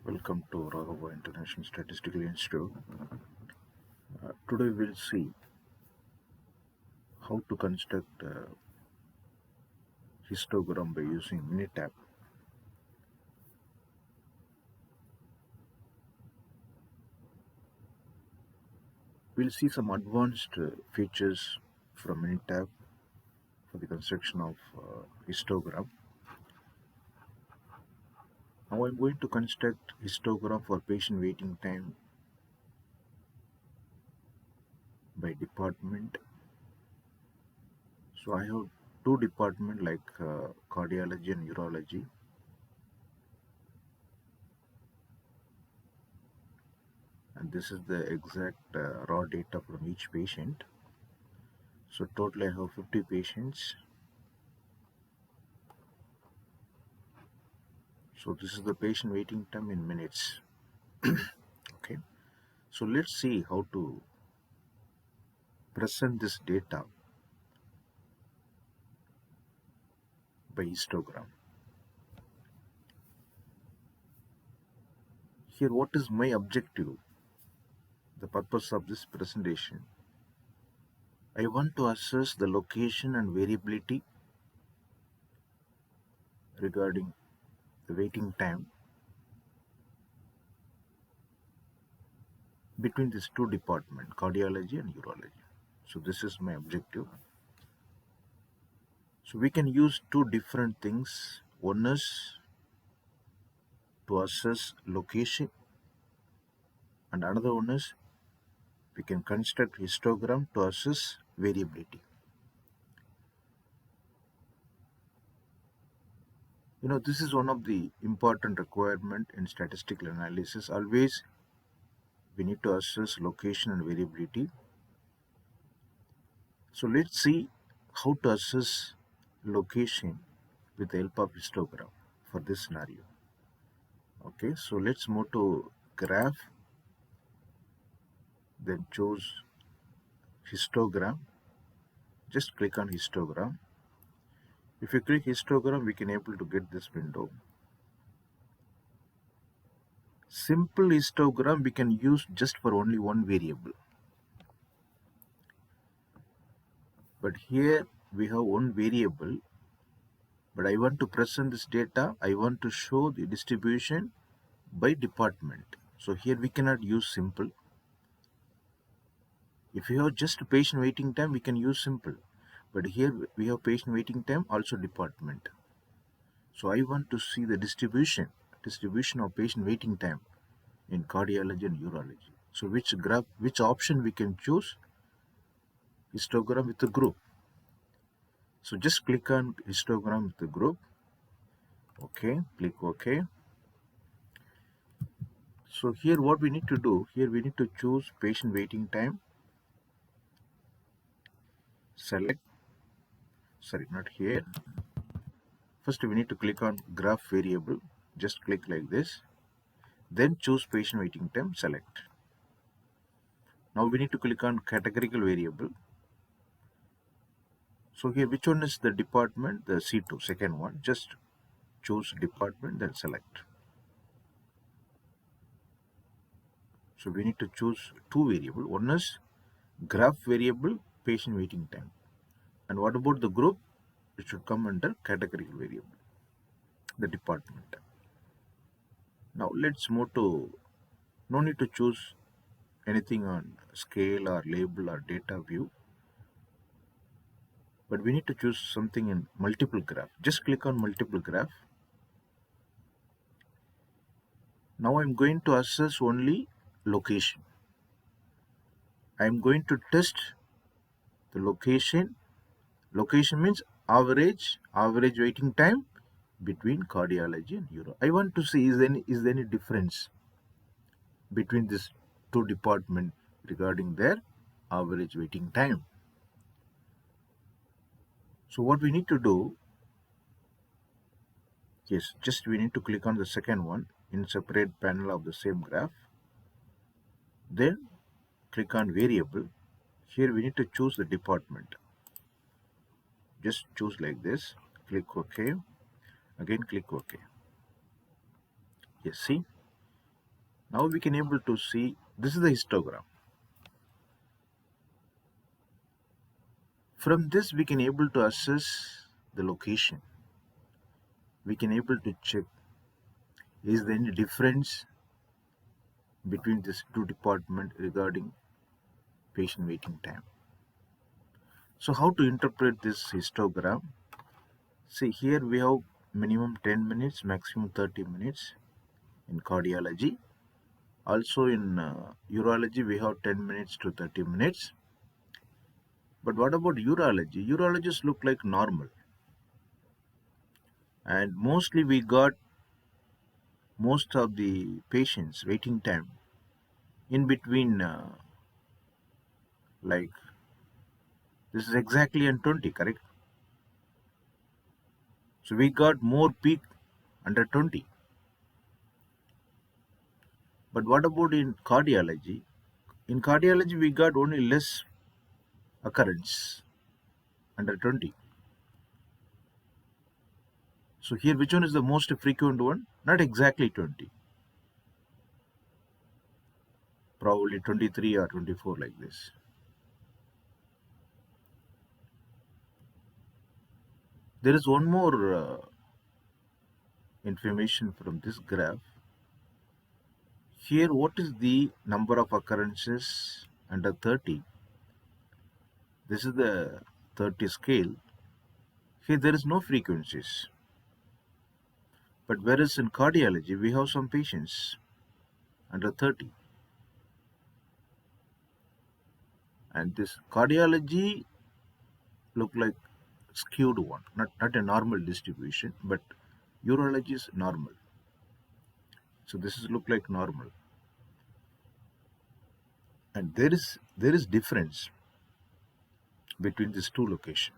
Welcome to Raghava International Statistical Institute. Today we'll see how to construct a histogram by using MINITAB. We'll see some advanced features from MINITAB for the construction of histogram. Now I'm going to construct histogram for patient waiting time by department. So I have two departments like cardiology and urology. And this is the exact raw data from each patient. So total I have 50 patients. So this is the patient waiting time in minutes. Okay. So let's see how to present this data by histogram. Here, what is my objective? The purpose of this presentation. I want to assess the location and variability regarding the waiting time between these two departments, cardiology and urology. So this is my objective. So we can use two different things. One is to assess location, and another one is we can construct histogram to assess variability. This is one of the important requirement in statistical analysis. Always we need to assess location and variability. So let's see how to assess location with the help of histogram for this scenario. Okay, so let's move to graph, then choose histogram. Just click on histogram. If you click histogram, we can able to get this window. Simple histogram we can use just for only one variable. But here we have one variable, but I want to present this data. I want to show the distribution by department. So here we cannot use simple. If you have just patient waiting time, we can use simple. But here we have patient waiting time, also department. So I want to see the distribution of patient waiting time in cardiology and urology. So which option we can choose? Histogram with the group. So just click on histogram with the group. Okay, click OK. So here what we need to do, here we need to choose patient waiting time. Select, sorry, not here. First we need to click on graph variable. Just click like this. Then choose patient waiting time, select. Now we need to click on categorical variable. So here which one is the department? The C2, second one. Just choose department, then select. So we need to choose two variables. One is graph variable, patient waiting time. And what about the group? It should come under categorical variable, the department. Now let's move to, no need to choose anything on scale or label or data view. But we need to choose something in multiple graph. Just click on multiple graph. Now I'm going to assess only location. I'm going to test the location. Location means average waiting time between cardiology and uro. I want to see is there any difference between these two departments regarding their average waiting time. So what we need to do, yes, just we need to click on the second one in separate panel of the same graph. Then click on variable. Here we need to choose the department. Just choose like this. Click OK. Again click OK. Yes, see, Now we can able to see, this is the histogram. From this we can able to assess the location. We can able to check, is there any difference between these two departments regarding patient waiting time. So how to interpret this histogram? See, here we have minimum 10 minutes, maximum 30 minutes in cardiology. Also in urology, we have 10 minutes to 30 minutes. But what about urology? Urologists look like normal. And mostly we got most of the patients waiting time in between, like this is exactly on 20, correct? So we got more peak under 20. But what about in cardiology? In cardiology, we got only less occurrence under 20. So here, which one is the most frequent one? Not exactly 20. Probably 23 or 24 like this. There is one more information from this graph. Here, what is the number of occurrences under 30? This is the 30 scale. Here, there is no frequencies. But whereas in cardiology, we have some patients under 30. And this cardiology look like skewed one, not a normal distribution, but urology is normal. So this is look like normal. And there is difference between these two location.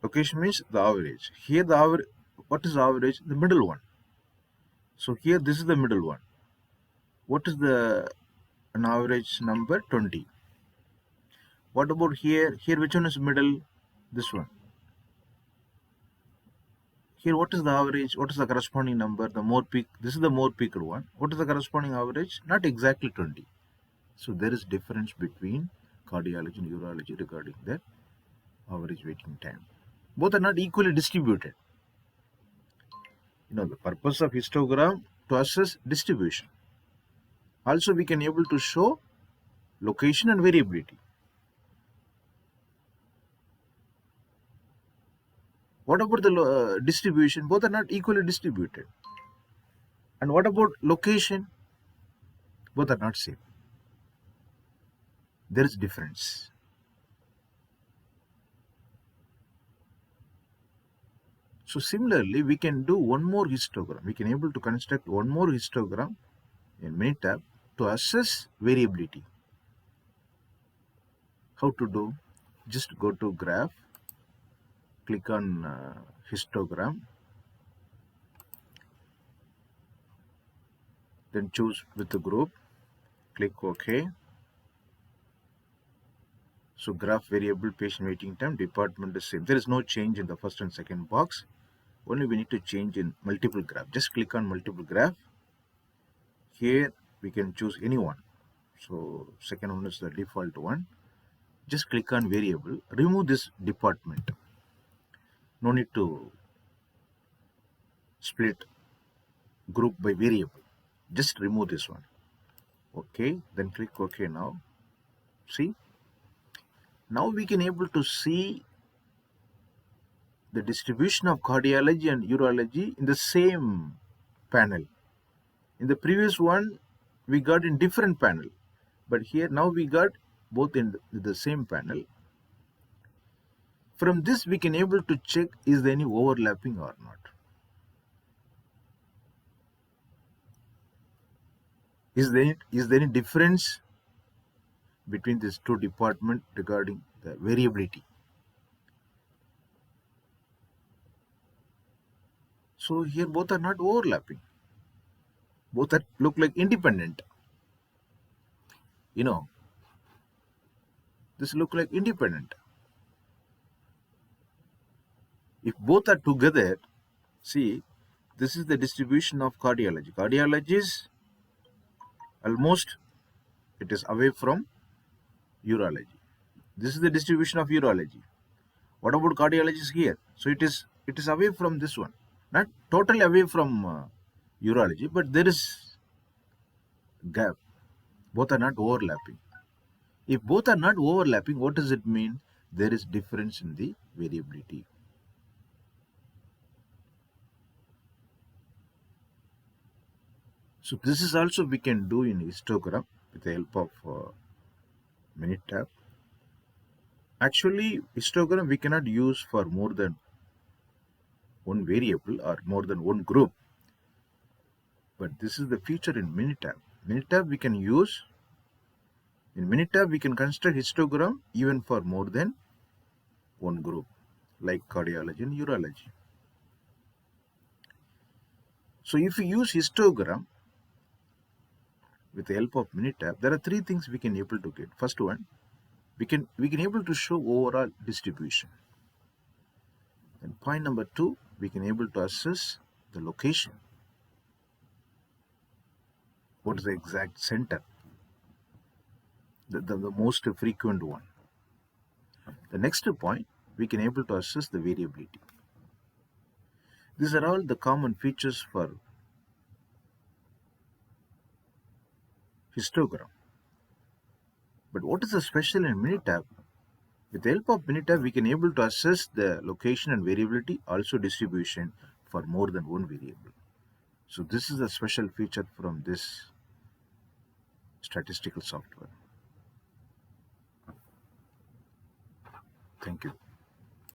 Location means the average. Here the average, what is average? The middle one. So here this is the middle one. What is the an average number? 20. What about here? Here which one is middle? This one. Here what is the average? What is the corresponding number? The more peak. This is the more peaked one. What is the corresponding average? Not exactly 20. So there is difference between cardiology and urology regarding the average waiting time. Both are not equally distributed. The purpose of histogram to assess distribution. Also, we can able to show location and variability. What about the distribution? Both are not equally distributed. And what about location? Both are not same. There is difference. So similarly, we can do one more histogram. We can able to construct one more histogram in MINITAB to assess variability. How to do? Just go to graph, click on histogram, then choose with the group, click OK. So graph variable, patient waiting time, department is same. There is no change in the first and second box. Only we need to change in multiple graph. Just click on multiple graph. Here we can choose any one. So second one is the default one. Just click on variable. Remove this department. No need to split group by variable. Just remove this one. Okay, then click OK now. See? Now we can able to see the distribution of cardiology and urology in the same panel. In the previous one, we got in different panel. But here now we got both in the same panel. From this we can able to check is there any overlapping or not. Is there any difference between these two departments regarding the variability? So here both are not overlapping. Both are look like independent. This look like independent. If both are together, see, This is the distribution of cardiology. Cardiology is almost, it is away from urology. This is the distribution of urology. What about cardiology is here? So it is away from this one, not totally away from urology, but there is gap. Both are not overlapping. If both are not overlapping, what does it mean? There is difference in the variability. So this is also we can do in histogram with the help of MINITAB. Actually, histogram we cannot use for more than one variable or more than one group. But this is the feature in MINITAB. MINITAB we can use. In MINITAB we can construct histogram even for more than one group, like cardiology and urology. So if we use histogram with the help of MINITAB, there are three things we can able to get. First one, we can able to show overall distribution. And point number two, we can able to assess the location. What is the exact center? The most frequent one. The next point, we can able to assess the variability. These are all the common features for histogram. But what is the special in MINITAB? With the help of MINITAB, we can able to assess the location and variability, also distribution for more than one variable. So this is a special feature from this statistical software. Thank you.